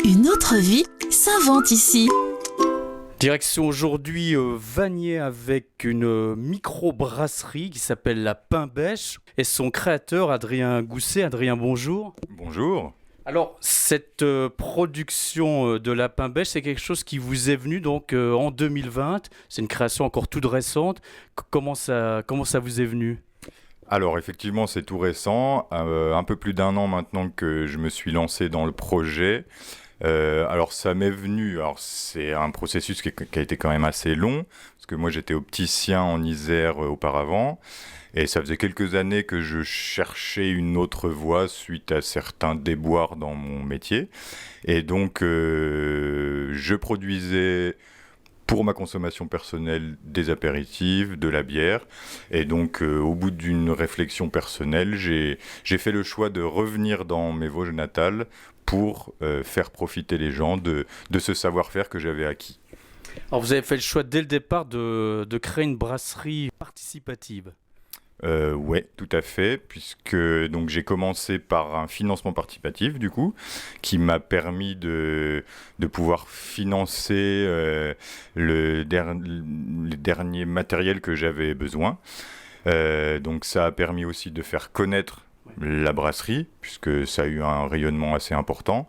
Une autre vie s'invente ici. Direction aujourd'hui Vanier avec une microbrasserie qui s'appelle La Pain-Bêche et son créateur Adrien Gousset. Adrien, bonjour. Bonjour. Alors, cette production de La Pain-Bêche, c'est quelque chose qui vous est venu donc en 2020. C'est une création encore toute récente. Comment ça vous est venu ? Alors effectivement, c'est tout récent. Un peu plus d'1 an maintenant que je me suis lancé dans le projet. Alors ça m'est venu, alors c'est un processus qui a été quand même assez long, parce que moi j'étais opticien en Isère auparavant, et ça faisait quelques années que je cherchais une autre voie suite à certains déboires dans mon métier, et donc je produisais pour ma consommation personnelle des apéritifs, de la bière, et donc au bout d'une réflexion personnelle, j'ai fait le choix de revenir dans mes Vosges natales pour faire profiter les gens de ce savoir-faire que j'avais acquis. Alors vous avez fait le choix dès le départ de créer une brasserie participative. Oui, tout à fait, puisque donc j'ai commencé par un financement participatif du coup, qui m'a permis de pouvoir financer le dernier matériel que j'avais besoin. Donc ça a permis aussi de faire connaître la brasserie, puisque ça a eu un rayonnement assez important,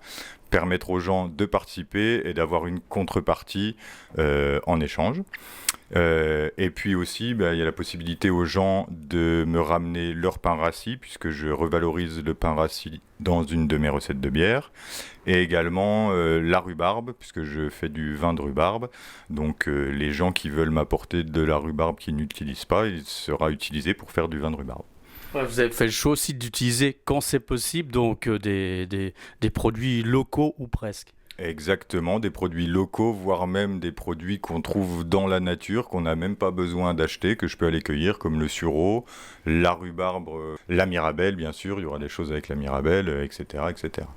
permettre aux gens de participer et d'avoir une contrepartie en échange. Et puis aussi, il y a la possibilité aux gens de me ramener leur pain rassis, puisque je revalorise le pain rassis dans une de mes recettes de bière, et également la rhubarbe, puisque je fais du vin de rhubarbe. Donc les gens qui veulent m'apporter de la rhubarbe qu'ils n'utilisent pas, il sera utilisé pour faire du vin de rhubarbe. Ouais, vous avez fait le choix aussi d'utiliser, quand c'est possible, donc des produits locaux ou presque. Exactement, des produits locaux, voire même des produits qu'on trouve dans la nature, qu'on n'a même pas besoin d'acheter, que je peux aller cueillir, comme le sureau, la rhubarbe, la mirabelle, bien sûr, il y aura des choses avec la mirabelle, etc., etc.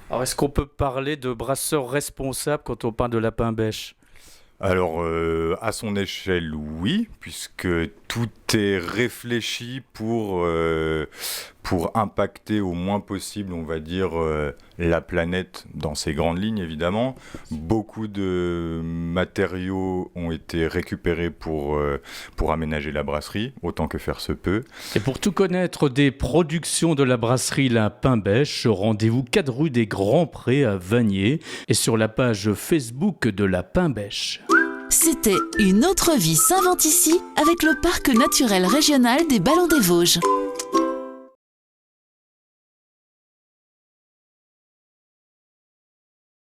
Alors, est-ce qu'on peut parler de brasseur responsable quand on parle de La Pain-Bêche ? Alors, à son échelle, oui, puisque tout est réfléchi pour impacter au moins possible, on va dire, la planète dans ses grandes lignes, évidemment. Beaucoup de matériaux ont été récupérés pour aménager la brasserie, autant que faire se peut. Et pour tout connaître des productions de la brasserie La Pain-Bêche, rendez-vous 4 rue des Grands Prés à Vanier et sur la page Facebook de La Pain-Bêche. C'était Une autre vie s'invente ici avec le parc naturel régional des Ballons des Vosges.